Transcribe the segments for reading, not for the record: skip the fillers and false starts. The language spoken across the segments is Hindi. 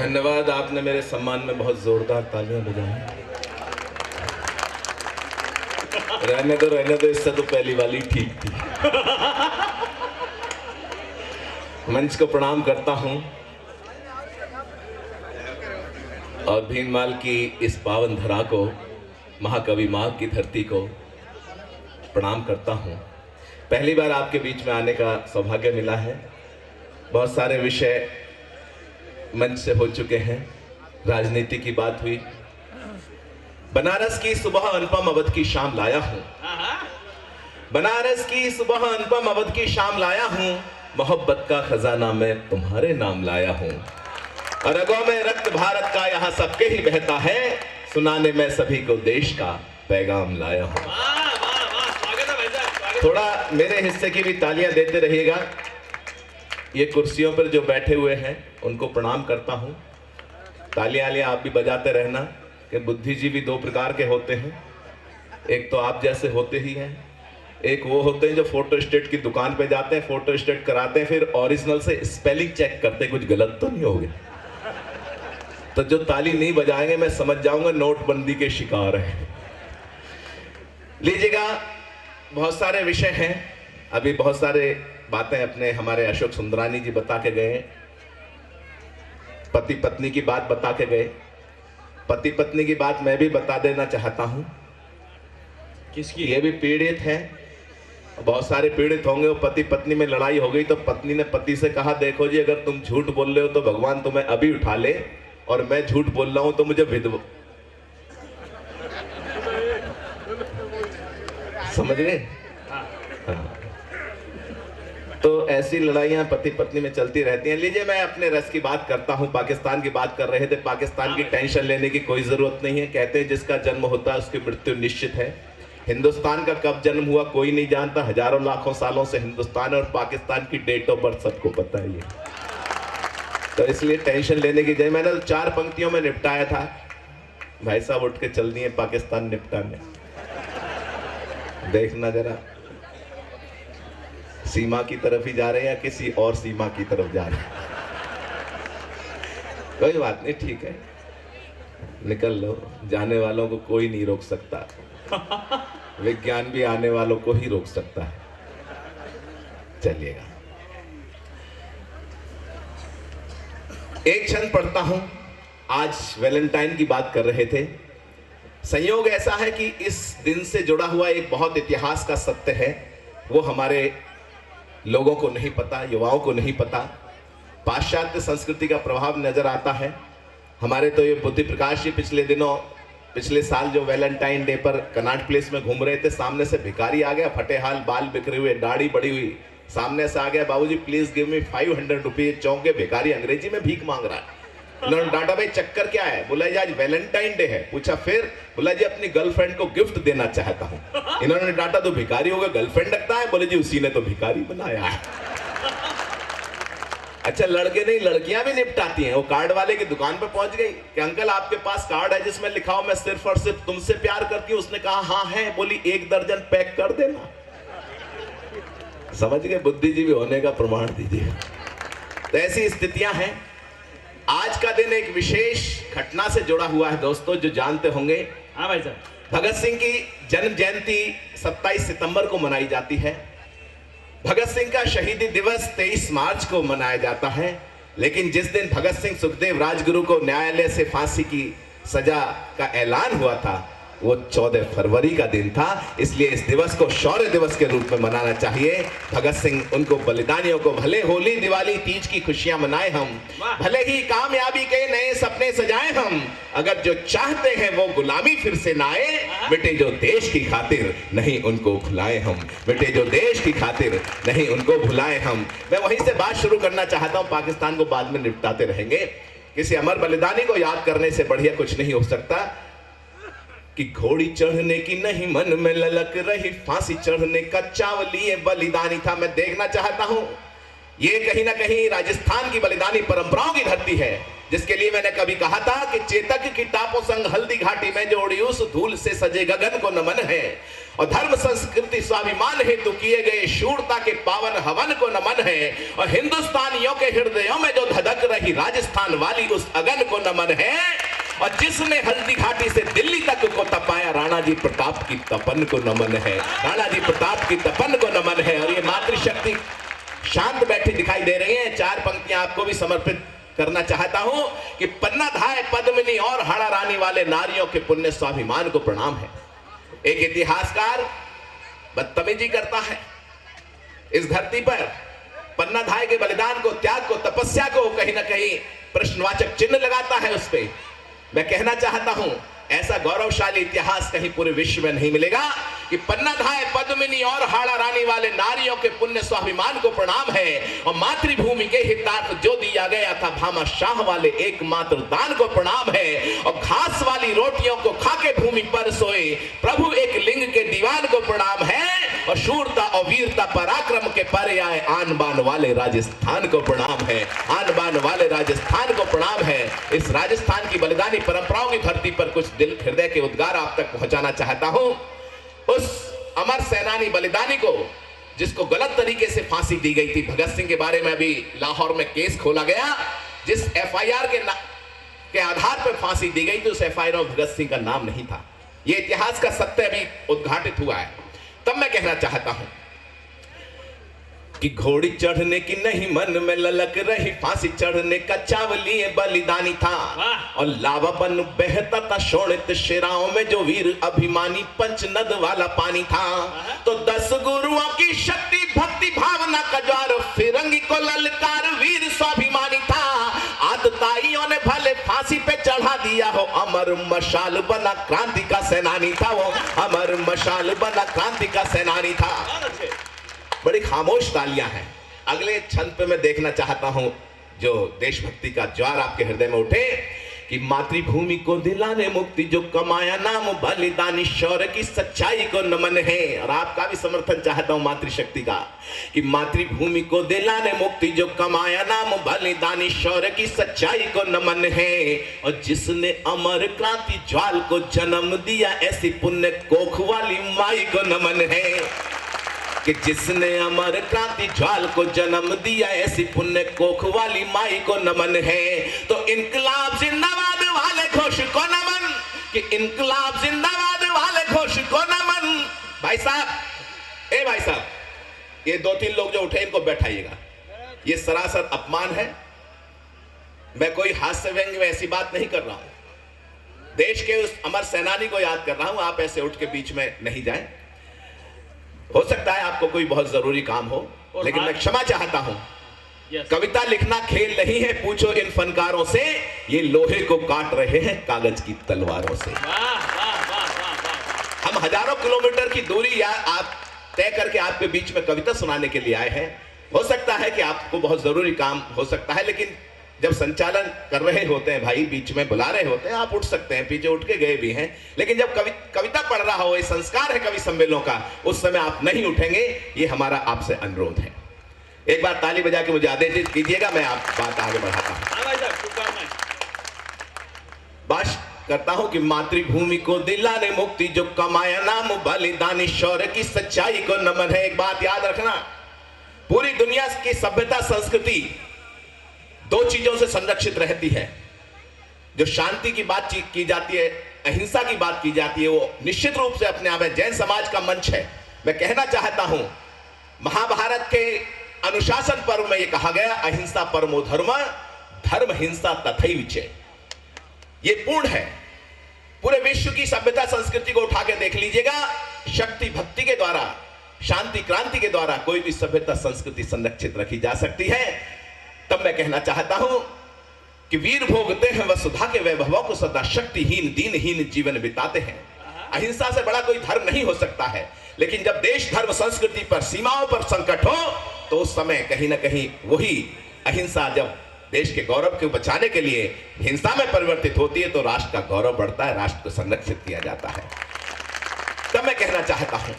धन्यवाद, आपने मेरे सम्मान में बहुत जोरदार तालियां बजाई। रहने दो, इससे तो पहली वाली ठीक थी। मंच को प्रणाम करता हूं और भीनमाल की इस पावन धरा को, महाकवि माँ की धरती को प्रणाम करता हूं। पहली बार आपके बीच में आने का सौभाग्य मिला है। बहुत सारे विषय मंच से हो चुके हैं। राजनीति की बात हुई, बनारस की सुबह अनुपम अवध की शाम लाया हूं। बनारस की सुबह अनुपम अवध की शाम लाया हूं। मोहब्बत का खजाना मैं तुम्हारे नाम लाया हूं। और रगों में रक्त भारत का यहां सबके ही बहता है। सुनाने में सभी को देश का पैगाम लाया हूं। थोड़ा मेरे हिस्से की भी तालियां देते रहिएगा। ये कुर्सियों पर जो बैठे हुए हैं उनको प्रणाम करता हूं। तालियां आप भी बजाते रहना कि बुद्धिजीवी दो प्रकार के होते हैं। एक तो आप जैसे होते ही हैं, एक वो होते हैं जो फोटो स्टेट की दुकान पे जाते हैं, फोटो स्टेट कराते हैं, फिर ओरिजिनल से स्पेलिंग चेक करते हैं कुछ गलत तो नहीं हो गया। तो जो ताली नहीं बजाएंगे मैं समझ जाऊंगा नोटबंदी के शिकार हैं। लीजिएगा, बहुत सारे विषय हैं। अभी बहुत सारे बातें अपने हमारे अशोक सुंदरानी जी बता के गए। पति पत्नी की बात बता के गए। पति पत्नी की बात मैं भी बता देना चाहता हूं। किसकी? ये भी पीड़ित है, बहुत सारे पीड़ित होंगे। वो पति पत्नी में लड़ाई हो गई तो पत्नी ने पति से कहा, देखो जी अगर तुम झूठ बोल रहे हो तो भगवान तुम्हें अभी उठा ले, और मैं झूठ बोल रहा हूं तो मुझे विधवा। समझ गए? हाँ। तो ऐसी लड़ाइयां पति पत्नी में चलती रहती हैं। लीजिए, मैं अपने रस की बात करता हूं। पाकिस्तान की बात कर रहे थे। पाकिस्तान की टेंशन लेने की कोई जरूरत नहीं है। कहते हैं जिसका जन्म होता है उसकी मृत्यु निश्चित है। हिंदुस्तान का कब जन्म हुआ कोई नहीं जानता। हजारों लाखों सालों से हिंदुस्तान और पाकिस्तान की डेट ऑफ बर्थ सबको पता है। तो इसलिए टेंशन लेने की जगह मैंने 4 पंक्तियों में निपटाया था। भाई साहब उठ के चल दिए पाकिस्तान निपटाने। देखना जरा सीमा की तरफ ही जा रहे हैं या किसी और सीमा की तरफ जा रहे हैं। कोई बात नहीं, ठीक है, निकल लो। जाने वालों को कोई नहीं रोक सकता। विज्ञान भी आने वालों को ही रोक सकता है। चलिएगा, एक क्षण पढ़ता हूं। आज वैलेंटाइन की बात कर रहे थे। संयोग ऐसा है कि इस दिन से जुड़ा हुआ एक बहुत इतिहास का सत्य है। वो हमारे लोगों को नहीं पता, युवाओं को नहीं पता। पाश्चात्य संस्कृति का प्रभाव नजर आता है। हमारे तो ये बुद्धि प्रकाश जी पिछले साल जो वैलेंटाइन डे पर कनॉट प्लेस में घूम रहे थे, सामने से भिखारी आ गया, फटेहाल बाल बिखरे हुए, दाढ़ी बड़ी हुई, सामने से आ गया, बाबूजी प्लीज गिव मी 500 रुपीज। चौंके भिखारी, अंग्रेजी में भीख मांग रहा है। इन्होंने डांटा, भाई चक्कर क्या है? बोला जी आज वैलेंटाइन डे है। पूछा फिर? बोला जी अपनी गर्लफ्रेंड को गिफ्ट देना चाहता हूं। इन्होंने डांटा, तो भिखारी होगा गर्लफ्रेंड रखता है? बोले जी उसी ने तो भिखारी बनाया है। अच्छा, लड़के नहीं लड़कियां भी निपटाती हैं। वो कार्ड वाले की दुकान पे पहुंच गई कि अंकल आपके पास कार्ड है जिसमें लिखा हो मैं सिर्फ और सिर्फ तुमसे प्यार करती हूं। उसने कहा हाँ है। बोली 1 दर्जन पैक कर देना। समझ गए? बुद्धिजीवी होने का प्रमाण दीजिए। तो ऐसी स्थितियां हैं। आज का दिन एक विशेष घटना से जुड़ा हुआ है दोस्तों, जो जानते होंगे। हाँ भाई साहब, भगत सिंह की जन्म जयंती 27 सितंबर को मनाई जाती है। भगत सिंह का शहीदी दिवस 23 मार्च को मनाया जाता है। लेकिन जिस दिन भगत सिंह सुखदेव राजगुरु को न्यायालय से फांसी की सजा का ऐलान हुआ था, वो 14 फरवरी का दिन था। इसलिए इस दिवस को शौर्य दिवस के रूप में मनाना चाहिए। भगत सिंह उनको बलिदानियों को भले होली दिवाली तीज की खुशियां मनाए हम, भले ही कामयाबी के नए सपने सजाए हम, अगर जो चाहते हैं वो गुलामी फिर से ना आए, बेटे जो देश की खातिर नहीं उनको भुलाए हम, बेटे जो देश की खातिर नहीं उनको भुलाए हम। मैं वहीं से बात शुरू करना चाहता हूं। पाकिस्तान को बाद में निपटाते रहेंगे। किसी अमर बलिदानी को याद करने से बढ़िया कुछ नहीं हो सकता कि घोड़ी चढ़ने की नहीं मन में ललक रही, फांसी चढ़ने का चावली बलिदानी था। मैं देखना चाहता हूं, ये कहीं ना कहीं राजस्थान की बलिदानी परंपराओं की धरती है, जिसके लिए मैंने कभी कहा था कि चेतक की टापों संग हल्दी घाटी में जोड़ी उस धूल से सजे गगन को नमन है। और धर्म संस्कृति स्वाभिमान हेतु किए गए शूरता के पावन हवन को नमन है। और हिंदुस्तानियों के हृदयों में जो धधक रही राजस्थान वाली उस अगन को नमन है। और जिसने हल्दी घाटी से दिल्ली तक को तपाया राणा जी प्रताप की तपन को नमन है। राणा जी प्रताप की तपन को नमन है। और ये मातृशक्ति शांत बैठी दिखाई दे रही है। 4 पंक्तियां आपको भी समर्पित करना चाहता हूं कि पन्ना धाय पद्मिनी और हड़ा रानी वाले नारियों के पुण्य स्वाभिमान को प्रणाम है। एक इतिहासकार बदतमीजी करता है इस धरती पर, पन्ना धाय के बलिदान को, त्याग को, तपस्या को कहीं ना कहीं प्रश्नवाचक चिन्ह लगाता है उस पे। मैं कहना चाहता हूं ऐसा गौरवशाली इतिहास कहीं पूरे विश्व में नहीं मिलेगा कि पन्ना धाय पद्मिनी और हाड़ा रानी वाले नारियों के पुण्य स्वाभिमान को प्रणाम है। और मातृभूमि के हितार्थ जो दिया गया था भामा शाह वाले एकमात्र दान को प्रणाम है। और घास वाली रोटियों को खाके भूमि पर सोए प्रभु एक लिंग के दीवान को प्रणाम है। और शूरता और वीरता पराक्रम के पर्याय आन बान वाले राजस्थान को प्रणाम है। आन बान वाले राजस्थान को प्रणाम है। इस राजस्थान की बलिदानी परंपराओं की धरती पर कुछ दिल हृदय के उद्गार आप तक पहुंचाना चाहता हूं। उस अमर सेनानी बलिदानी को जिसको गलत तरीके से फांसी दी गई थी, भगत सिंह के बारे में अभी लाहौर में केस खोला गया, जिस एफआईआर के आधार पर फांसी दी गई थी उस एफआईआर में भगत सिंह का नाम नहीं था। यह इतिहास का सत्य अभी उद्घाटित हुआ है। तब मैं कहना चाहता हूं कि घोड़ी चढ़ने की नहीं मन में ललक रही, फांसी चढ़ने का चावली बलिदानी था। और लावा बन बहता था शोणित शिराओं में जो वीर अभिमानी पंचनद वाला पानी था। तो 10 गुरुओं की शक्ति भक्ति भावना का ज्वार फिरंगी को ललकार वीर स्वाभिमानी था। आतताइयों ने भले फांसी पे चढ़ा दिया हो, अमर मशाल बना क्रांति का सेनानी था वो, अमर मशाल बना क्रांति का सेनानी था। बड़ी खामोश तालियां हैं। अगले छंद पे मैं देखना चाहता हूं जो देशभक्ति का ज्वार आपके हृदय में उठे कि मातृभूमि को दिलाने मुक्ति जो कमाया नाम बलिदानी शौर्य की सच्चाई को नमन है। और आपका भी समर्थन चाहता हूं मातृशक्ति का कि मातृभूमि को दिलाने मुक्ति जो कमाया नाम बलिदानी शौर्य की सच्चाई को नमन है। और जिसने अमर क्रांति ज्वाल को जन्म दिया ऐसी पुण्य कोख वाली माई को नमन है। कि जिसने अमर क्रांति ज्वाल को जन्म दिया ऐसी पुण्य कोख वाली माई को नमन है। तो इनकलाब जिंदाबाद वाले घोष को नमन, कि इनकलाब जिंदाबाद वाले घोष को नमन। भाई साहब, ए भाई साहब, ये 2-3 लोग जो उठे इनको बैठाइएगा। ये सरासर अपमान है। मैं कोई हास्य व्यंग्य में ऐसी बात नहीं कर रहा हूं, देश के उस अमर सेनानी को याद कर रहा हूं। आप ऐसे उठ के बीच में नहीं जाएं। हो सकता है आपको कोई बहुत जरूरी काम हो, लेकिन मैं क्षमा चाहता हूं। कविता लिखना खेल नहीं है, पूछो इन फनकारों से, ये लोहे को काट रहे हैं कागज की तलवारों से। हम हजारों किलोमीटर की दूरी या आप तय करके आपके बीच में कविता सुनाने के लिए आए हैं। हो सकता है कि आपको बहुत जरूरी काम हो सकता है, लेकिन जब संचालन कर रहे होते हैं भाई, बीच में बुला रहे होते हैं, आप उठ सकते हैं, पीछे उठ के गए भी हैं। लेकिन जब कविता पढ़ रहा हो, ये संस्कार है कवि सम्मेलनों का, उस समय आप नहीं उठेंगे, ये हमारा आपसे अनुरोध है। एक बार ताली बजा के मुझे आदेश कीजिएगा, मैं आप बात आगे बढ़ाता हूं। बात करता हूं कि मातृभूमि को दिलाने मुक्ति जो कमाया नाम बलिदानी शौर्य की सच्चाई को नमन है। एक बात याद रखना, पूरी दुनिया की सभ्यता संस्कृति 2 चीजों से संरक्षित रहती है। जो शांति की बात की जाती है, अहिंसा की बात की जाती है, वो निश्चित रूप से अपने आप में जैन समाज का मंच है। मैं कहना चाहता हूं, महाभारत के अनुशासन पर्व में यह कहा गया, अहिंसा परमो धर्म, धर्म हिंसा तथैविचे। ये पूर्ण है। पूरे विश्व की सभ्यता संस्कृति को उठा के देख लीजिएगा, शक्ति भक्ति के द्वारा, शांति क्रांति के द्वारा कोई भी सभ्यता संस्कृति संरक्षित रखी जा सकती है। तब मैं कहना चाहता हूं कि वीर भोगते हैं वसुधा के वैभवों को सदा, शक्तिहीन दीनहीन जीवन बिताते हैं। अहिंसा से बड़ा कोई धर्म नहीं हो सकता है। लेकिन जब देश धर्म संस्कृति पर, सीमाओं पर संकट हो, तो उस समय कहीं ना कहीं वही अहिंसा जब देश के गौरव को बचाने के लिए हिंसा में परिवर्तित होती है, तो राष्ट्र का गौरव बढ़ता है, राष्ट्र को संरक्षित किया जाता है। तब मैं कहना चाहता हूं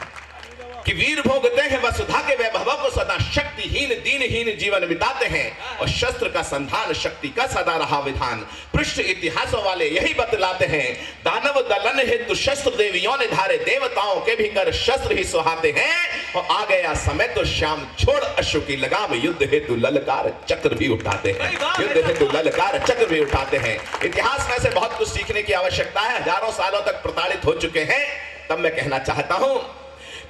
कि वीर भोगते हैं वसुधा के वैभव को सदा, शक्तिहीन दीनहीन जीवन बिताते हैं और शस्त्र का संधान शक्ति का सदा रहा विधान। पृष्ठ इतिहासों वाले यही बतलाते हैं, दानव दलन हेतु शस्त्र देवियों ने धारे, देवताओं के भी कर शस्त्र ही सुहाते हैं। और आ गया समय तो श्याम छोड़ अश्रु की लगाम, युद्ध हेतु ललकार चक्र भी उठाते हैं, युद्ध हेतु ललकार चक्र भी उठाते हैं। इतिहास में से बहुत कुछ सीखने की आवश्यकता है। हजारों सालों तक प्रताड़ित हो चुके हैं। तब मैं कहना चाहता हूं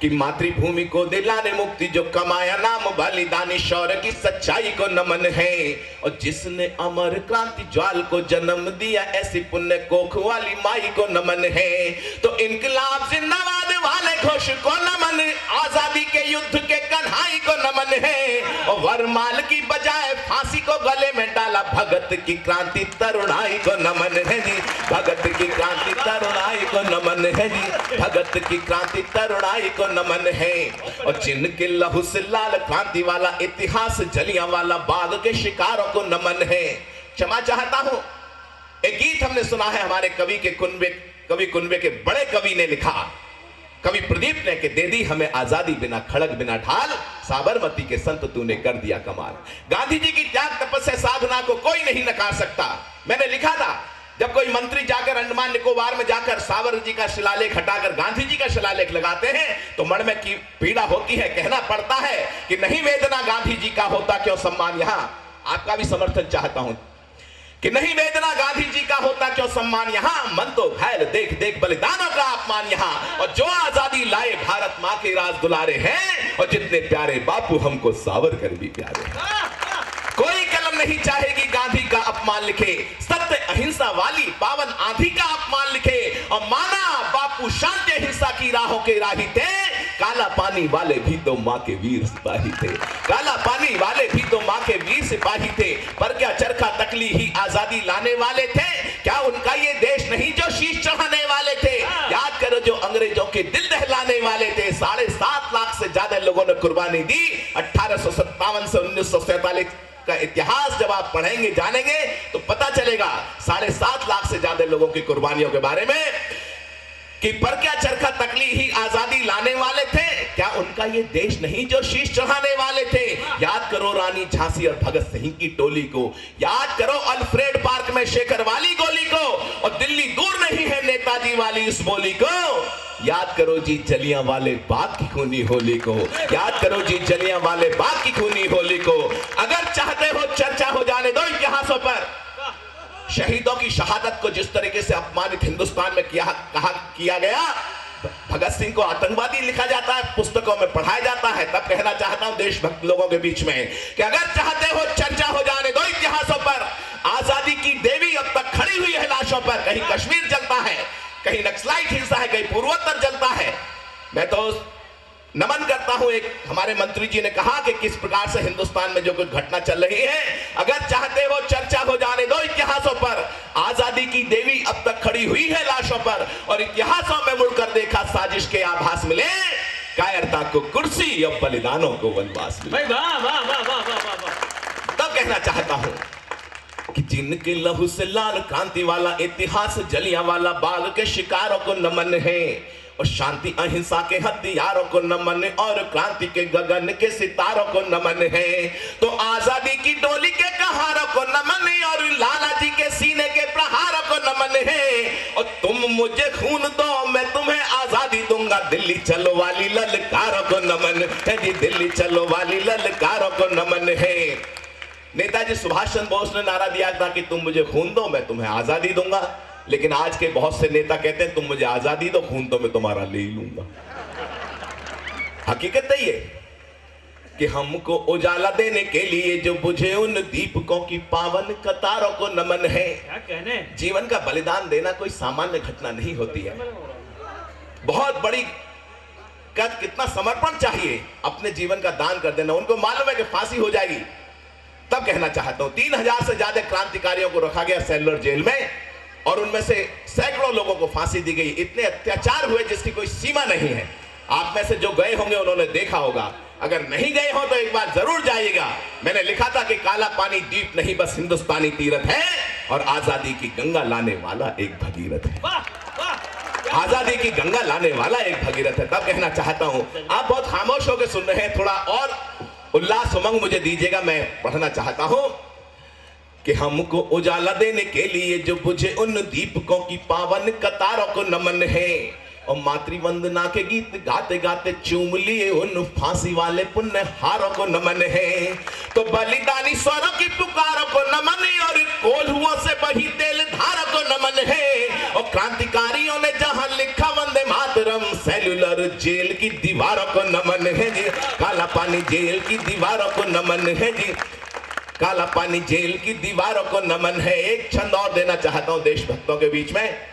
कि मातृभूमि को दिलाने मुक्ति जो कमाया नाम बलिदानी, शौर्य की सच्चाई को नमन है। और जिसने अमर क्रांति ज्वाल को जन्म दिया, ऐसी पुण्य कोख वाली माई को नमन है। तो इनकलाब जिंदाबाद वाले घोष को नमन, आजादी के युद्ध के कन्हाई को नमन है। और वरमाल की बजाय फांसी को गले में डाला, भगत की क्रांति तरुणाई को नमन है जी, भगत की क्रांति तरुणाई को नमन है जी, भगत की क्रांति तरुणाई को नमन है। और जिनके लहू से लाल क्रांति वाला इतिहास, जलियांवाला बाग के शिकारों को नमन है। क्षमा चाहता हूं, एक गीत हमने सुना है हमारे कवि कुनबे के बड़े कवि ने लिखा, कवि प्रदीप ने, कि दे दी हमें आजादी बिना खड़ग बिना ढाल, साबरमती के संत तूने कर दिया कमाल। गांधी जी की त्याग तपस्या साधना को कोई नहीं नकार सकता। मैंने लिखा था, जब कोई मंत्री जाकर अंडमान निकोबार में जाकर सावर जी का शिलालेख हटाकर गांधी जी का शिलालेख लगाते हैं तो मन में की पीड़ा होती है। कहना पड़ता है कि नहीं वेदना गांधी जी का होता क्यों सम्मान। यहां आपका भी समर्थन चाहता हूं कि नहीं वेदना गांधी जी का होता क्यों सम्मान, यहां मन तो घायल देख देख बलिदानों का अपमान यहां। और जो आजादी लाए भारत मां के राज दुलारे हैं, और जितने प्यारे बापू हमको सावरकर भी प्यारे हैं। कोई कलम नहीं चाहेगी गांधी का अपमान लिखे, सत्य अहिंसा वाली पावन आंधी का अपमान लिखे। और माना बापू शांति अहिंसा की राहों के राही थे, काला पानी वाले भी तो माँ के वीर सिपाही थे, काला पानी वाले भी तो माँ के वीर सिपाही थे। पर क्या चरखा तकली ही आजादी लाने वाले थे, क्या उनका ये देश नहीं जो शीश चढ़ाने वाले थे। याद करो जो अंग्रेजों के दिल दहलाने वाले थे, 7.5 लाख से ज्यादा लोगों ने कुर्बानी दी। 1857 से 1947 का इतिहास जब आप पढ़ेंगे जानेंगे तो पता चलेगा 7.5 लाख से ज्यादा लोगों की कुर्बानियों के बारे में। कि पर क्या चरखा तकली ही आजादी लाने वाले थे, क्या उनका ये देश नहीं जो शीश चढ़ाने वाले थे। याद करो रानी झांसी और भगत सिंह की टोली को, याद करो अल्फ्रेड पार्क में शेखर वाली गोली को, और दिल्ली दूर नहीं है नेताजी वाली इस बोली को। याद करो जी जलियांवाले बाग की खूनी होली को, याद करो जी जलियांवाले बाग की खूनी होली को। अगर चाहते हो चर्चा हो जाने दो इतिहासों पर, शहीदों की शहादत को जिस तरीके से अपमानित हिंदुस्तान में किया गया, भगत सिंह को आतंकवादी लिखा जाता है, पुस्तकों में पढ़ाया जाता है। तब कहना चाहता हूं देशभक्त लोगों के बीच में कि अगर चाहते हो चर्चा हो जाने दो इतिहासों पर। आजादी की देवी अब तक खड़ी हुई है लाशों पर, कहीं कश्मीर जलता है, कहीं नक्सलाइट हिंसा है, कहीं पूर्वोत्तर जलता है। मैं तो नमन करता हूं, एक हमारे मंत्री जी ने कहा कि किस प्रकार से हिंदुस्तान में जो कुछ घटना चल रही है, अगर चाहते हो चर्चा हो जाने दो इतिहासों पर। आजादी की देवी अब तक खड़ी हुई है लाशों पर, और इतिहासों में मुड़कर देखा साजिश के आभास मिले, कायरता को कुर्सी और बलिदानों को वनवास मिले। तब कहना चाहता हूं कि जिनके लहू से लाल क्रांति वाला इतिहास, जलियांवाला बाग के शिकारों को नमन है, और शांति अहिंसा के हथियारों को नमन, और क्रांति के गगन के सितारों को नमन है। तो आजादी की डोली के कहारों को नमन, और लाला जी के सीने के प्रहारों को नमन है। और तुम मुझे खून दो मैं तुम्हें आजादी दूंगा, दिल्ली चलो वाली ललकारों को नमन है जी, दिल्ली चलो वाली ललकारों को नमन है। नेताजी सुभाष चंद्र बोस ने नारा दिया था कि तुम मुझे खून दो मैं तुम्हें आजादी दूंगा, लेकिन आज के बहुत से नेता कहते हैं तुम मुझे आजादी दो, खून तो मैं तुम्हारा ले ही लूंगा। हकीकत है ये कि हमको उजाला देने के लिए जो बुझे उन दीपकों की पावन कतारों को नमन है। क्या कहने, जीवन का बलिदान देना कोई सामान्य घटना नहीं होती है, बहुत बड़ी कितना समर्पण चाहिए अपने जीवन का दान कर देना। उनको मालूम है कि फांसी हो जाएगी। तब कहना चाहता हूं 3000 से ज्यादा क्रांतिकारियों को रखा गया सेलुलर जेल में, और उनमें से सैकड़ों लोगों को फांसी दी गई। इतने अत्याचार हुए जिसकी कोई सीमा नहीं है। आप में से जो गए होंगे उन्होंने देखा होगा, अगर नहीं गए हो तो एक बार जरूर जाइएगा। मैंने लिखा था कि काला पानी द्वीप नहीं बस हिंदुस्तानी तीरथ है, और आजादी की गंगा लाने वाला एक भगीरथ है। वाह वाह आजादी की गंगा लाने वाला एक भगीरथ है। तब कहना चाहता हूं, आप बहुत खामोश होकर सुन रहे हैं, थोड़ा और उल्लास उमंग मुझे दीजिएगा। मैं पढ़ना चाहता हूं कि हमको उजाला देने के लिए जो बुझे उन दीपकों की पावन कतारों को नमन है, और मातृ वंदना के गीत गाते गाते चूम लिए उन फांसी वाले पुण्य हारों को नमन है। तो बलिदानी स्वरों की पुकारों को नमन है, और कोल्हुओं से बही तेल धारों को नमन है। और क्रांतिकारियों ने जहां लिखा वंदे मातरम, सेल्यूलर जेल की दीवारों को नमन है जी। काला पानी जेल की दीवारों को नमन है जी, काला पानी जेल की दीवारों को नमन है। एक छंद और देना चाहता हूं देशभक्तों के बीच में।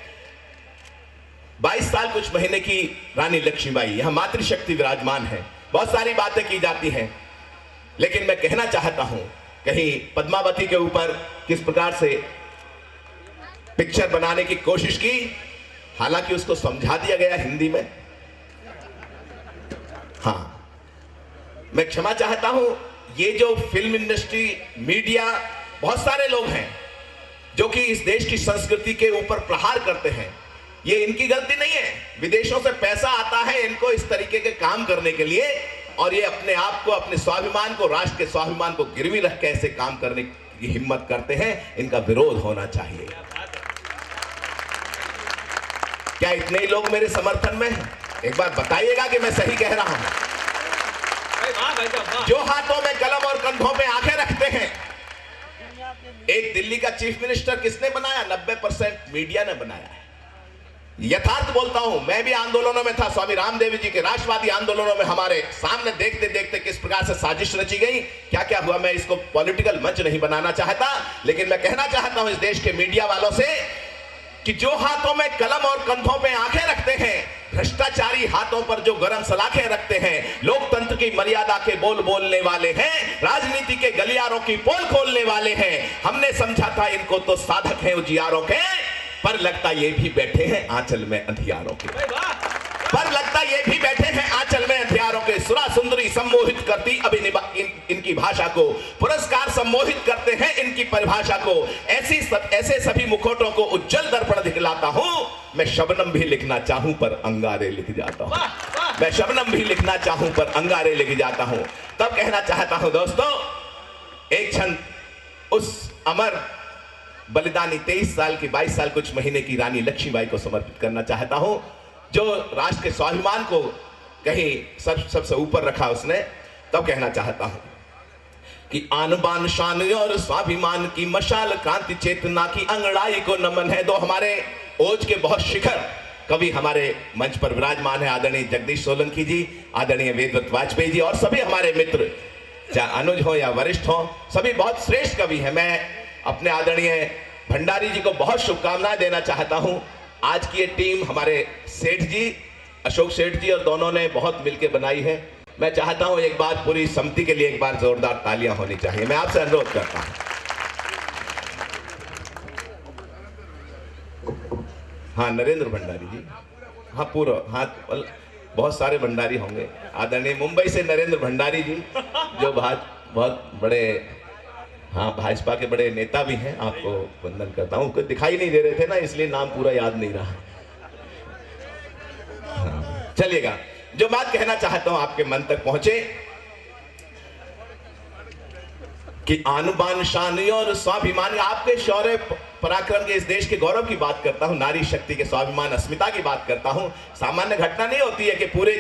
22 साल कुछ महीने की रानी लक्ष्मीबाई, यहां मातृशक्ति विराजमान है। बहुत सारी बातें की जाती हैं, लेकिन मैं कहना चाहता हूं, कहीं पद्मावती के ऊपर किस प्रकार से पिक्चर बनाने की कोशिश की, हालांकि उसको समझा दिया गया हिंदी में। हां, मैं क्षमा चाहता हूं, ये जो फिल्म इंडस्ट्री, मीडिया, बहुत सारे लोग हैं जो कि इस देश की संस्कृति के ऊपर प्रहार करते हैं, ये इनकी गलती नहीं है। विदेशों से पैसा आता है इनको इस तरीके के काम करने के लिए, और ये अपने आप को, अपने स्वाभिमान को, राष्ट्र के स्वाभिमान को गिरवी रख के ऐसे काम करने की हिम्मत करते हैं। इनका विरोध होना चाहिए। क्या इतने ही लोग मेरे समर्थन में हैं? एक बार बताइएगा कि मैं सही कह रहा हूं। जो हाथों में कलम और कंधों पे आंखें रखते हैं, एक दिल्ली का चीफ मिनिस्टर किसने बनाया? 90% मीडिया ने बनाया है। यथार्थ बोलता हूं, मैं भी आंदोलनों में था, स्वामी रामदेव जी के राष्ट्रवादी आंदोलनों में हमारे सामने देखते देखते किस प्रकार से साजिश रची गई, क्या क्या हुआ। मैं इसको पॉलिटिकल मंच नहीं बनाना चाहता, लेकिन मैं कहना चाहता हूं इस देश के मीडिया वालों से कि जो हाथों में कलम और कंधों पे आंखें रखते हैं, भ्रष्टाचारी हाथों पर जो गरम सलाखें रखते हैं, लोकतंत्र की मर्यादा के बोल बोलने वाले हैं, राजनीति के गलियारों की पोल खोलने वाले हैं, हमने समझा था इनको तो साधक हैं उजियारों के, पर लगता ये भी बैठे हैं आंचल में अंधियारों के। पर लगता ये भी बैठे हैं आंचल में अंधियारों के। सुरा सुंदरी सम्मोहित करती अब इनकी भाषा को, पुरस्कार सम्मोहित करते हैं इनकी परिभाषा को। ऐसे सभी मुखौटों को उज्जवल दर्पण दिखलाता हूं। मैं शबनम भी लिखना चाहूं पर अंगारे लिख जाता हूं। मैं शबनम भी लिखना चाहूं पर अंगारे लिख जाता हूं। तब कहना चाहता हूं दोस्तों, एक क्षण उस अमर बलिदानी 23 साल की 22 साल कुछ महीने की रानी लक्ष्मीबाई को समर्पित करना चाहता हूं, जो राष्ट्र के स्वाभिमान को कहीं सबसे ऊपर रखा उसने। तब कहना चाहता हूं कि आन बान शान और स्वाभिमान की मशाल, क्रांति चेतना की अंगड़ाई को नमन है। दो हमारे ओज के बहुत शिखर कवि हमारे मंच पर विराजमान है, आदरणीय जगदीश सोलंकी जी, आदरणीय वेदव्रत वाजपेयी जी, और सभी हमारे मित्र, चाहे अनुज हो या वरिष्ठ हो, सभी बहुत श्रेष्ठ कवि हैं। मैं अपने आदरणीय भंडारी जी को बहुत शुभकामनाएं देना चाहता हूं। आज की ये टीम हमारे सेठ जी, अशोक सेठ जी और दोनों ने बहुत मिलकर बनाई है। मैं चाहता हूं एक बार पूरी समिति के लिए एक बार जोरदार तालियां होनी चाहिए। मैं आपसे अनुरोध करता हूं। हाँ, नरेंद्र भंडारी जी, हाँ पूरा, हाँ बहुत सारे भंडारी होंगे। आदरणीय मुंबई से नरेंद्र भंडारी जी, जो बहुत बड़े, हाँ भाजपा के बड़े नेता भी हैं, आपको वंदन करता हूँ। कुछ दिखाई नहीं दे रहे थे ना, इसलिए नाम पूरा याद नहीं रहा। हाँ, चलिएगा, जो बात कहना चाहता हूं आपके मन तक पहुंचे कि आन बान शान और स्वाभिमान, आपके शौर्य पराक्रम के, इस देश के गौरव की बात करता हूं, नारी शक्ति के स्वाभिमान अस्मिता की बात करता हूं। सामान्य घटना नहीं होती है कि पूरे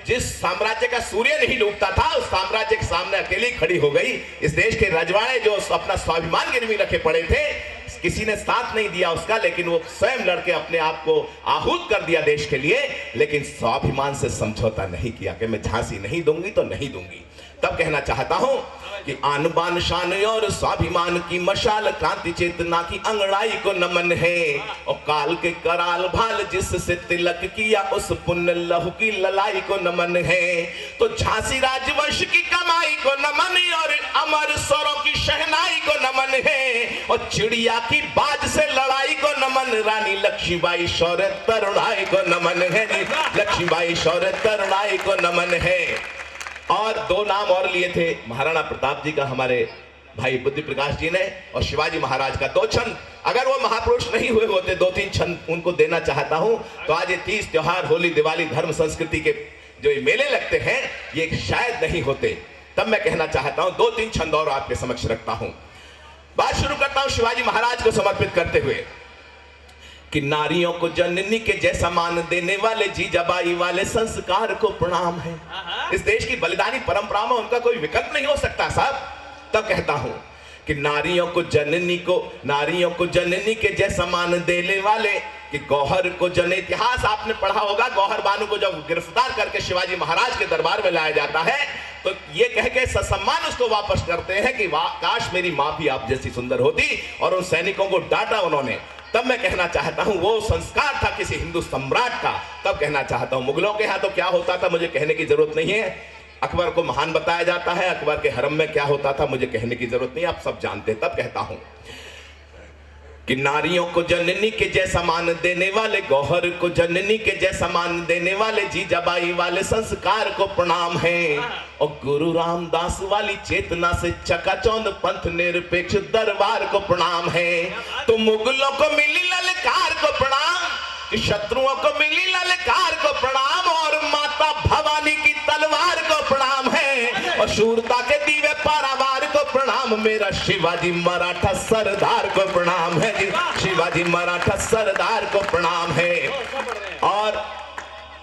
जिस साम्राज्य का सूर्य नहीं डूबता था, उस साम्राज्य के सामने अकेली खड़ी हो गई। इस देश के रजवाड़े जो अपना स्वाभिमान गिरवी रखे पड़े थे, किसी ने साथ नहीं दिया उसका, लेकिन वो स्वयं लड़के अपने आप को आहूत कर दिया देश के लिए, लेकिन स्वाभिमान से समझौता नहीं किया कि मैं झांसी नहीं दूंगी तो नहीं दूंगी। तब कहना चाहता हूं कि आन बान शान और स्वाभिमान की मशाल, क्रांति चेतना की अंगड़ाई को नमन है। और काल के कराल भाल जिससे तिलक किया, उस पुण्य लहू की ललाई को नमन है। तो झांसी राजवंश की कमाई को नमन, और अमर स्वरों की शहनाई को नमन है। और चिड़िया की बाज से लड़ाई को नमन, रानी लक्ष्मीबाई शौर्य तरुणाई को नमन है। लक्ष्मीबाई शौर्य तरुणाई को नमन है। और दो नाम और लिए थे महाराणा प्रताप जी का, हमारे भाई बुद्धि प्रकाश जी ने और शिवाजी महाराज का 2 छंद, अगर वो महापुरुष नहीं हुए होते 2-3 छंद उनको देना चाहता हूं, तो आज ये 30 त्योहार, होली, दिवाली, धर्म संस्कृति के जो ये मेले लगते हैं ये शायद नहीं होते। तब मैं कहना चाहता हूं 2-3 छंद और आपके समक्ष रखता हूं। बात शुरू करता हूं शिवाजी महाराज को समर्पित करते हुए कि नारियों को जननी के जैसा मान देने वाले जीजाबाई वाले संस्कार को प्रणाम है। इस देश की बलिदानी परंपरा में उनका कोई विकल्प नहीं हो सकता साहब। तब कहता हूं कि नारियों को जननी के जैसा मान देने वाले, कि गौहर को जन, इतिहास आपने पढ़ा होगा, गौहर बानू को जब गिरफ्तार करके शिवाजी महाराज के दरबार में लाया जाता है तो ये कह के ससम्मान उसको वापस करते हैं कि वाह काश मेरी मां भी आप जैसी सुंदर होती, और उन सैनिकों को डांटा उन्होंने। तब मैं कहना चाहता हूं वो संस्कार था किसी हिंदू सम्राट का। तब कहना चाहता हूं मुगलों के यहां तो क्या होता था मुझे कहने की जरूरत नहीं है, अकबर को महान बताया जाता है, अकबर के हरम में क्या होता था मुझे कहने की जरूरत नहीं, आप सब जानते हैं। तब कहता हूं कि नारियों को जननी के जैसा मान देने वाले, गौहर को जननी के जैसा मान देने वाले जीजाबाई वाले संस्कार को प्रणाम है, और गुरु रामदास वाली चेतना से चकाचौंध पंथ निरपेक्ष दरबार को प्रणाम है। तो मुगलों को मिली ललकार को प्रणाम, कि शत्रुओं को मिली ललकार को प्रणाम, और माता भवानी की तलवार को प्रणाम है, और शूरता के दीवे पारावार को प्रणाम, मेरा शिवाजी मराठा सरदार को प्रणाम है जी, शिवाजी मराठा सरदार को प्रणाम है। और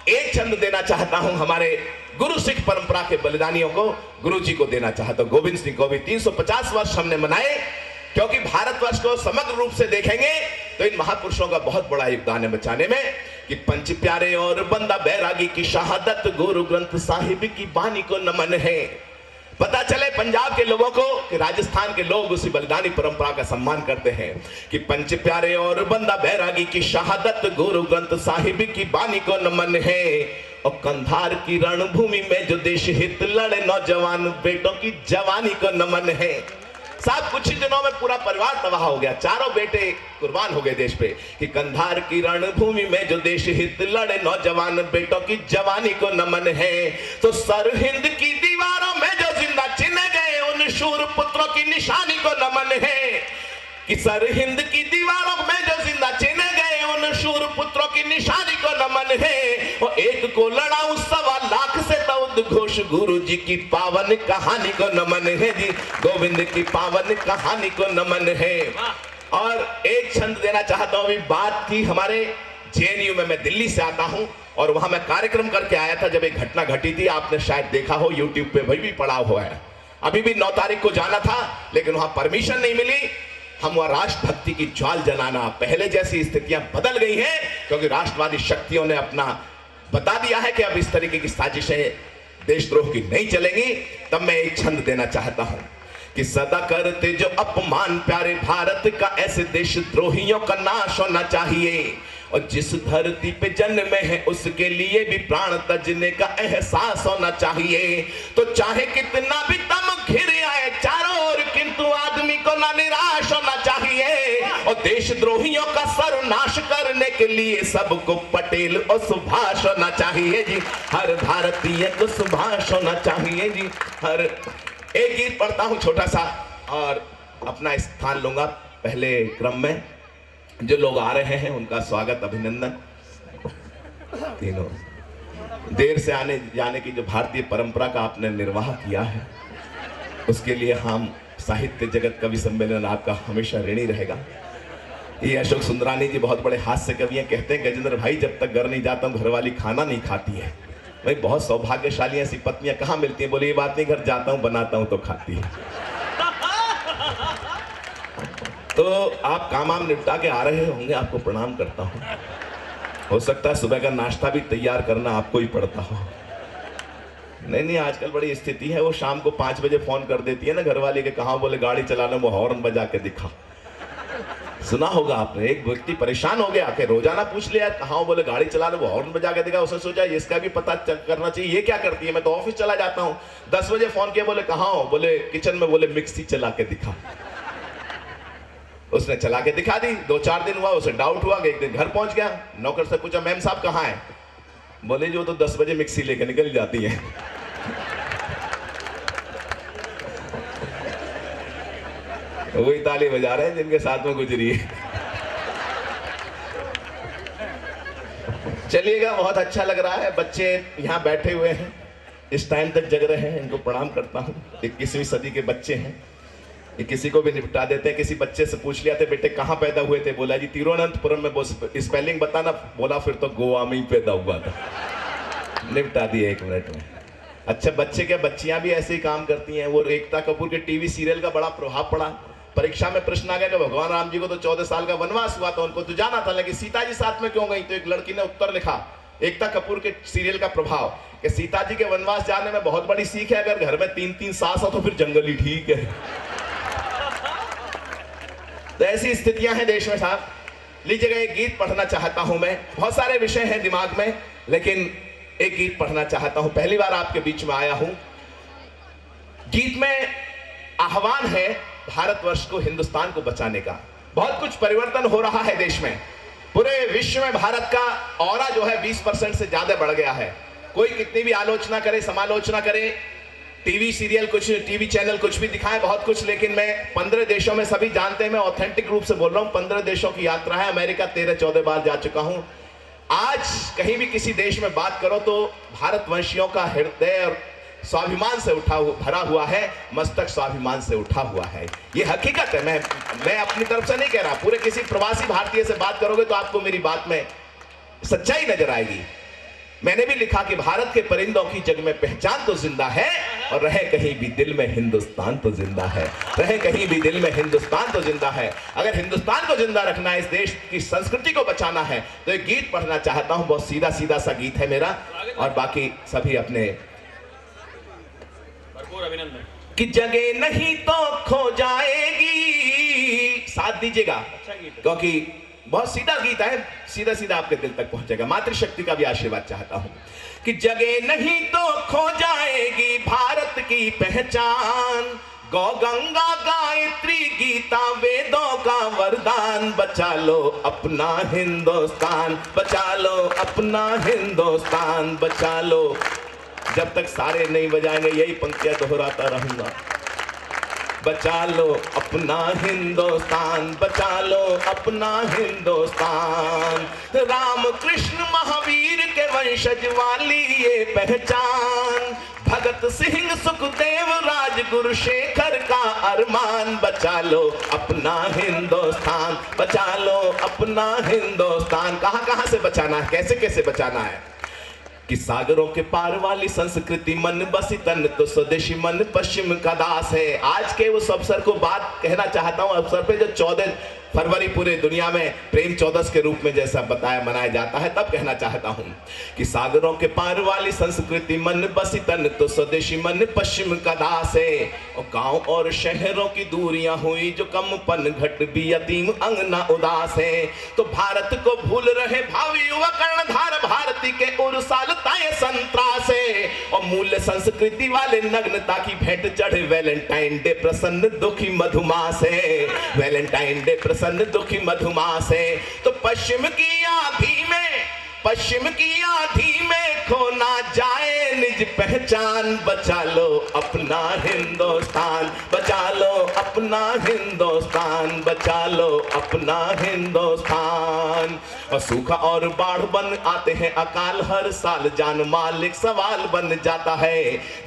एक छंद देना चाहता हूं हमारे गुरु सिख परंपरा के बलिदानियों को, गुरु जी को देना चाहता हूं, गोविंद सिंह को भी 350 वर्ष हमने मनाए, क्योंकि भारतवर्ष को समग्र रूप से देखेंगे तो इन महापुरुषों का बहुत बड़ा योगदान है बचाने में। कि पंच प्यारे और बंदा बैरागी की शहादत, गुरु ग्रंथ साहिब की बानी को नमन है। पता चले पंजाब के लोगों को कि राजस्थान के लोग उसी बलिदानी परंपरा का सम्मान करते हैं। कि पंच प्यारे और बंदा बैरागी की शहादत, गुरु ग्रंथ साहिब की बानी को नमन है, और कंधार की रणभूमि में जो देश हित लड़े नौजवान बेटों की जवानी को नमन है। साहब कुछ ही दिनों में पूरा परिवार तबाह हो गया, 4 बेटे कुर्बान हो गए देश पे। कि कंधार की रणभूमि में जो देश हित लड़े नौजवान बेटों की जवानी को नमन है। तो सरहिंद की दीवारों में जो जिंदा चिन्ह गए उन शूर पुत्रों की निशानी को नमन है। कि सरहिंद की दीवारों में जो जिंदा चिन्ह गए उन शूर पुत्रों की निशानी को नमन है। और एक को लड़ाऊं 1.25 लाख से तो उद्घोष, गुरु जी की पावन कहानी को नमन है जी, गोविंद की पावन कहानी को नमन है। और एक छंद देना चाहता हूं, बात की हमारे जेएनयू में, मैं दिल्ली से आता हूं और वहां मैं कार्यक्रम करके आया था जब एक घटना घटी थी, आपने शायद देखा हो यूट्यूब पे भी पड़ा हुआ है। अभी भी 9 तारीख को जाना था लेकिन वहां परमिशन नहीं मिली। हम वह राष्ट्रभक्ति की ज्वाल जलाना, पहले जैसी स्थितियां बदल गई हैं क्योंकि राष्ट्रवादी शक्तियों ने अपना बता दिया है कि अब इस तरीके की साजिशें देशद्रोह की नहीं चलेंगी। तब मैं एक छंद देना चाहता हूं कि सदा करते जो अपमान प्यारे भारत का, ऐसे देशद्रोहियों का नाश होना चाहिए। और जिस धरती पे जन्मे हैं उसके लिए भी प्राण तजने का एहसास होना चाहिए। तो चाहे कितना भी दम घिर आए चारों ओर, किंतु आदमी को ना निराश होना चाहिए। और देशद्रोहियों का सर्वनाश करने के लिए सबको पटेल और सुभाष होना चाहिए जी, हर भारतीय को सुभाष होना चाहिए जी। हर एक गीत पढ़ता हूं छोटा सा और अपना स्थान लूंगा पहले क्रम में। जो लोग आ रहे हैं उनका स्वागत, अभिनंदन। तीनों देर से आने जाने की जो भारतीय परंपरा का आपने निर्वाह किया है उसके लिए हम साहित्य जगत कवि सम्मेलन आपका हमेशा ऋणी रहेगा। ये अशोक सुंदरानी जी बहुत बड़े हास्य कवि हैं, कहते हैं गजेंद्र भाई जब तक घर नहीं जाता हूँ घरवाली खाना नहीं खाती है। भाई बहुत सौभाग्यशाली ऐसी पत्नियां कहाँ मिलती हैं? बोले ये बात नहीं, घर जाता हूँ बनाता हूँ तो खाती है। तो आप काम निपटा के आ रहे होंगे, आपको प्रणाम करता हूँ। हो सकता है सुबह का नाश्ता भी तैयार करना आपको ही पड़ता हो। नहीं, आजकल बड़ी स्थिति है, वो शाम को 5 बजे फोन कर देती है ना घरवाली के, कहाँ? बोले गाड़ी चलाने, वो हॉर्न बजा के दिखा। सुना होगा आपने, एक व्यक्ति परेशान हो गया कि रोजाना पूछ लिया कहाँ? बोले गाड़ी चलाने, वो हॉर्न बजा के दिखा। उसने सोचा इसका भी पता करना चाहिए, ये क्या करती है? मैं तो ऑफिस चला जाता हूँ। 10 बजे फोन किया, बोले कहाँ हो? बोले किचन में। बोले मिक्सी चला के दिखा। उसने चला के दिखा दी। 2-4 दिन हुआ, उसे डाउट हुआ कि एक दिन घर पहुंच गया। नौकर से पूछा मैम साहब कहाँ है? बोले जो तो 10 बजे मिक्सी लेके निकल जाती है। वही ताली बजा रहे हैं जिनके साथ में गुजरी है। चलिएगा, बहुत अच्छा लग रहा है। बच्चे यहाँ बैठे हुए हैं, इस टाइम तक जग रहे हैं, इनको प्रणाम करता हूँ। 21वीं सदी के बच्चे हैं, ये किसी को भी निपटा देते हैं। किसी बच्चे से पूछ लिया था, बेटे कहाँ पैदा हुए थे? बोला जी तिरुवनंतपुरम में। स्पेलिंग बताना, बोला फिर तो गोवा में ही पैदा हुआ था। निपटा दिए 1 मिनट में। अच्छा, बच्चे क्या बच्चियां भी ऐसे ही काम करती हैं। वो एकता कपूर के टीवी सीरियल का बड़ा प्रभाव पड़ा। परीक्षा में प्रश्न आ गया कि भगवान राम जी को तो 14 साल का वनवास हुआ था, उनको तो जाना था, लेकिन सीता जी साथ में क्यों गई? तो एक लड़की ने उत्तर लिखा, एकता कपूर के सीरियल का प्रभाव, कि सीता जी के वनवास जाने में बहुत बड़ी सीख है, अगर घर में 3-3 सास हो तो फिर जंगल ही ठीक है। तो ऐसी स्थितियां हैं देश में साहब। लीजिएगा, एक गीत पढ़ना चाहता हूं मैं। बहुत सारे विषय हैं दिमाग में, लेकिन एक गीत पढ़ना चाहता हूं। पहली बार आपके बीच में आया हूं। गीत में आह्वान है भारतवर्ष को, हिंदुस्तान को बचाने का। बहुत कुछ परिवर्तन हो रहा है देश में। पूरे विश्व में भारत का ऑरा जो है 20% से ज्यादा बढ़ गया है। कोई कितनी भी आलोचना करे, समालोचना करे, टीवी सीरियल कुछ, टीवी चैनल कुछ भी दिखाएं, बहुत कुछ, लेकिन मैं 15 देशों में, सभी जानते हैं, मैं ऑथेंटिक रूप से बोल रहा हूं, 15 देशों की यात्रा है। अमेरिका 13-14 बार जा चुका हूं। आज कहीं भी किसी देश में बात करो तो भारतवंशियों का हृदय और स्वाभिमान से भरा हुआ है, मस्तक स्वाभिमान से उठा हुआ है। ये हकीकत है। मैं अपनी तरफ से नहीं कह रहा। पूरे किसी प्रवासी भारतीय से बात करोगे तो आपको मेरी बात में सच्चाई नजर आएगी। मैंने भी लिखा कि भारत के परिंदों की जग में पहचान तो जिंदा है, और रहे कहीं भी दिल में हिंदुस्तान तो जिंदा है। रहे कहीं भी दिल में हिंदुस्तान तो जिंदा है। अगर हिंदुस्तान को जिंदा रखना है, इस देश की संस्कृति को बचाना है, तो एक गीत पढ़ना चाहता हूं। बहुत सीधा सीधा सा गीत है मेरा, और बाकी सभी अपने। अभिनंदन। कि जगह नहीं तो खो जाएगी, साथ दीजिएगा, अच्छा गीत है। क्योंकि बहुत सीधा गीत है, सीधा सीधा आपके दिल तक पहुंचेगा। मातृशक्ति का भी आशीर्वाद चाहता हूं। कि जगह नहीं तो खो जाएगी भारत की पहचान, गौ गंगा गायत्री गीता वेदों का वरदान, बचा लो अपना हिंदुस्तान, बचा लो अपना हिंदुस्तान, बचा लो। जब तक सारे नहीं बजाएंगे यही पंक्तियां दोहराता रहूंगा। बचा लो अपना हिंदुस्तान, बचा लो अपना हिंदुस्तान, राम कृष्ण महावीर के वंशज वाली ये पहचान, भगत सिंह सुखदेव राजगुरु शेखर का अरमान, बचा लो अपना हिंदुस्तान, बचा लो अपना हिंदुस्तान। कहां कहां से बचाना है, कैसे कैसे बचाना है? कि सागरों के पार वाली संस्कृति मन बसी तन तो स्वदेशी मन पश्चिम का दास है। आज के उस अवसर को बात कहना चाहता हूं, अवसर पे जो 14 फरवरी पूरे दुनिया में प्रेम चौदस के रूप में जैसा बताया मनाया जाता है, तब कहना चाहता हूं कि सागरों के पार वाली संस्कृति मन बसी तन तो स्वदेशी मन पश्चिम का दास है। और गांव और शहरों की दूरियां हुई जो कमपन घट भी यतीम अंगना उदास है। तो भारत को भूल रहे भावी युवा कर्णधार भारती के उर्सालताएं संत्रास है। और मूल्य संस्कृति वाले नग्नता की भेंट चढ़े वैलेंटाइन डे प्रसन्न दुखी मधुमास है। वैलेंटाइन डे प्रसन्न दुखी मधुमास है। तो पश्चिम की आंधी में खो ना जाए निज पहचान, बचा लो अपना हिंदुस्तान, बचा लो अपना हिंदुस्तान, बचा लो अपना हिंदुस्तान। और सूखा और बाढ़ बन आते हैं अकाल, हर साल जान माल एक सवाल बन जाता है।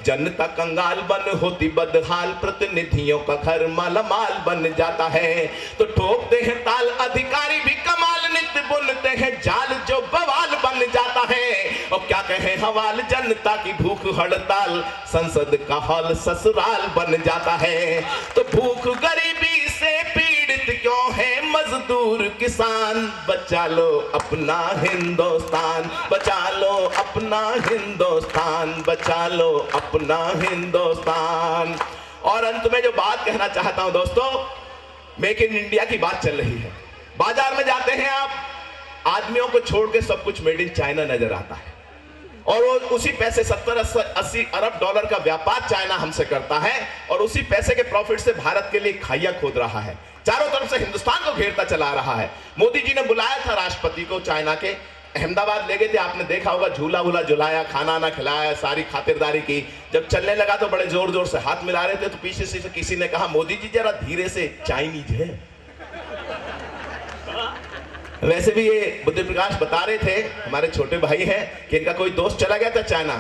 जनता कंगाल बन होती बदहाल, प्रतिनिधियों का घर मालामाल बन जाता है। तो ठोकते हैं ताल अधिकारी भी कमाल, नित्य बुनते हैं जाल जो बवाल बन जाता है। और क्या कहे हवाल, जनता की भूख हड़ताल, संसद का हॉल ससुराल बन जाता है। तो भूख गरीबी से पीड़ित क्यों है मजदूर किसान, बचा लो अपना हिंदुस्तान, बचा लो अपना हिंदुस्तान, बचा लो अपना हिंदुस्तान। और अंत में जो बात कहना चाहता हूं दोस्तों, मेक इन इंडिया की बात चल रही है। बाजार में जाते हैं आप, आदमियों को छोड़ के सब कुछ मेड इन चाइना नजर आता है। और वो उसी पैसे 70-80 अरब डॉलर का व्यापार चाइना हमसे करता है, और उसी पैसे के प्रॉफिट से भारत के लिए खाइयां खोद रहा है, चारों तरफ से हिंदुस्तान को घेरता चला रहा है। मोदी जी ने बुलाया था राष्ट्रपति को चाइना के, अहमदाबाद ले गए थे, आपने देखा होगा, झूला वूला झुलाया, खाना ना खिलाया, सारी खातिरदारी की। जब चलने लगा तो बड़े जोर जोर से हाथ मिला रहे थे, तो पीछे से किसी ने कहा, मोदी जी जरा धीरे से, चाइनीज है। वैसे भी ये बुद्ध प्रकाश बता रहे थे, हमारे छोटे भाई हैं, कि इनका कोई दोस्त चला गया था चाइना,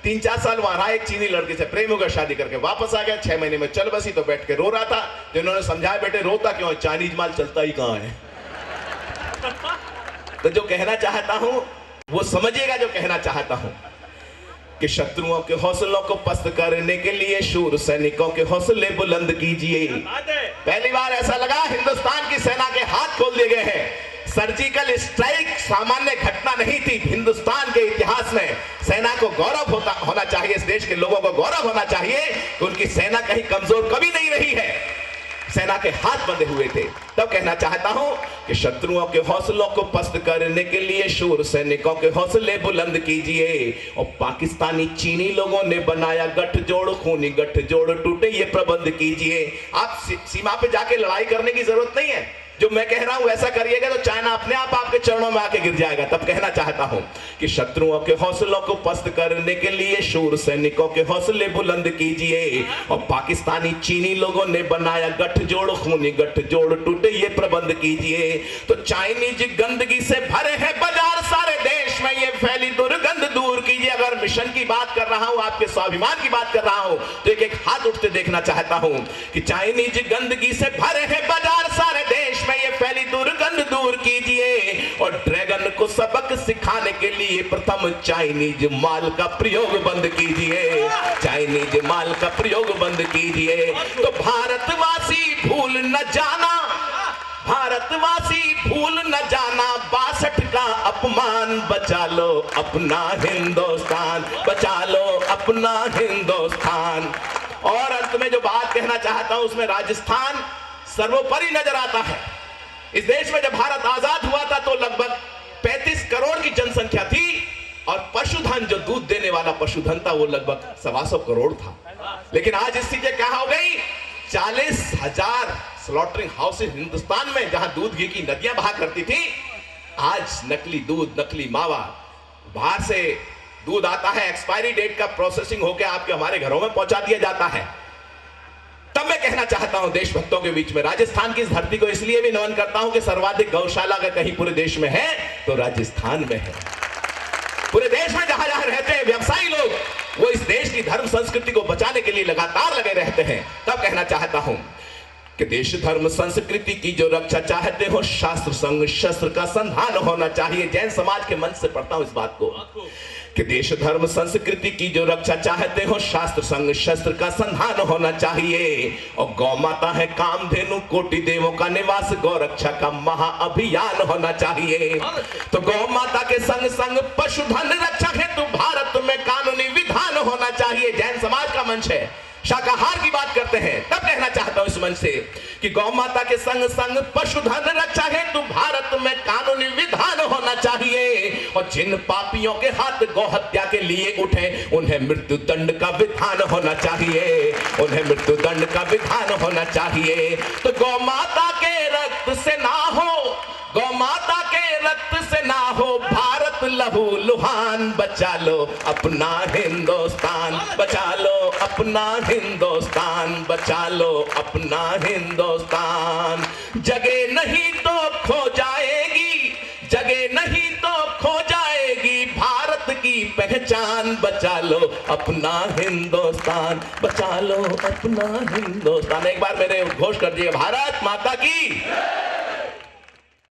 3-4 साल वहां रहा, एक चीनी लड़की से प्रेम होकर शादी करके वापस आ गया, 6 महीने में चल बसी, तो बैठ के रो रहा था। तो इन्होंने समझाया, बेटे रोता क्यों है, चाइनीज माल चलता ही कहां है। तो जो कहना चाहता हूं वो समझिएगा, जो कहना चाहता हूं कि शत्रुओं के हौसलों को पस्त करने के लिए शूर सैनिकों के हौसले बुलंद कीजिए। पहली बार ऐसा लगा हिंदुस्तान की सेना के हाथ खोल दिए गए हैं। सर्जिकल स्ट्राइक सामान्य घटना नहीं थी। हिंदुस्तान के इतिहास में सेना को गौरव होना चाहिए, इस देश के लोगों को गौरव होना चाहिए कि उनकी सेना कहीं कमजोर कभी नहीं रही है, सेना के हाथ बंधे हुए थे। तब कहना चाहता हूं कि शत्रुओं के हौसलों को पस्त करने के लिए शूर सैनिकों के हौसले बुलंद कीजिए। और पाकिस्तानी चीनी लोगों ने बनाया गठजोड़, खूनी गठजोड़ टूटे ये प्रबंध कीजिए। आप सीमा पे जाके लड़ाई करने की जरूरत नहीं है, जो मैं कह रहा हूं वैसा करिएगा तो चाइना अपने आप आपके चरणों में आके गिर जाएगा। तब कहना चाहता हूं कि शत्रुओं के हौसलों को पस्त करने के लिए शूर सैनिकों के हौसले बुलंद कीजिए। और पाकिस्तानी चीनी लोगों ने बनाया गठजोड़, खूनी गठजोड़ टूटे ये प्रबंध कीजिए। तो चाइनीज गंदगी से भरे हैं बाजार सारे देश में, ये फैली दुर्गंध दूर कीजिए। अगर मिशन की बात कर रहा हूं, आपके स्वाभिमान की बात कर रहा हूं, तो एक एक हाथ उठते देखना चाहता हूं कि चाइनीज गंदगी से भरे हैं बाजार सारे देश में, ये फैली दुर्गंध दूर कीजिए। और ड्रैगन को सबक सिखाने के लिए प्रथम चाइनीज माल का प्रयोग बंद कीजिए, चाइनीज माल का प्रयोग बंद कीजिए। तो भारतवासी भूल न जाना, भारतवासी भूल न जाना 62 का अपमान, बचा लो अपना हिंदुस्तान, बचा लो अपना हिंदुस्तान। और अंत में जो बात कहना चाहता हूं उसमें राजस्थान सर्वोपरि नजर आता है। इस देश में जब भारत आजाद हुआ था तो लगभग 35 करोड़ की जनसंख्या थी, और पशुधन, जो दूध देने वाला पशुधन था, वो लगभग 125 करोड़ था। लेकिन आज स्थिति क्या हो गई, 40,000 स्लॉटरिंग हाउसेस हिंदुस्तान में, जहां दूध घी की नदियां बहा करती थी, आज नकली दूध, नकली मावा, बाहर से दूध आता है, एक्सपायरी डेट का प्रोसेसिंग होकर आपके हमारे घरों में पहुंचा दिया जाता है। तब मैं कहना चाहता हूं देशभक्तों के बीच में, राजस्थान की इस धरती को इसलिए भी नमन करता हूं कि सर्वाधिक गौशाला अगर कहीं पूरे देश में है तो राजस्थान में है। पूरे देश में जहां जहां रहते हैं व्यवसायी लोग, वो इस देश की धर्म संस्कृति को बचाने के लिए लगातार लगे रहते हैं। तब कहना चाहता हूं कि देश धर्म संस्कृति की जो रक्षा चाहते हो, शास्त्र संग शस्त्र का संधान होना चाहिए। जैन समाज के मंच से पढ़ता हूं इस बात को कि देश धर्म संस्कृति की जो रक्षा चाहते हो, शास्त्र संग शस्त्र का संधान होना चाहिए। और गौ माता है कामधेनु, कोटि देवों का निवास, गौ रक्षा का महाअभियान होना चाहिए। तो गौ माता के संग संग पशुधन रक्षा हेतु भारत में कानूनी विधान होना चाहिए। जैन समाज का मंच है, शाकाहार की बात करते हैं। तब कहना चाहता हूं इस मंच से कि गौ माता के संग संग पशुधन रक्षा हेतु भारत में कानूनी विधान होना चाहिए। और जिन पापियों के हाथ गौ हत्या के लिए उठे, उन्हें मृत्यु दंड का विधान होना चाहिए, उन्हें मृत्यु दंड का विधान होना चाहिए। तो गौ माता के रक्त से ना हो, गौ माता के रक्त से ना हो भारत लहू लुहान, बचा लो अपना हिंदुस्तान, बचा लो अपना हिंदुस्तान, बचा लो अपना हिंदुस्तान। जगह नहीं तो खो जाएगी, जगह नहीं तो खो जाएगी भारत की पहचान, बचा लो अपना हिंदुस्तान, बचा लो अपना हिंदुस्तान। एक बार मेरे घोष कर दिए, भारत माता की।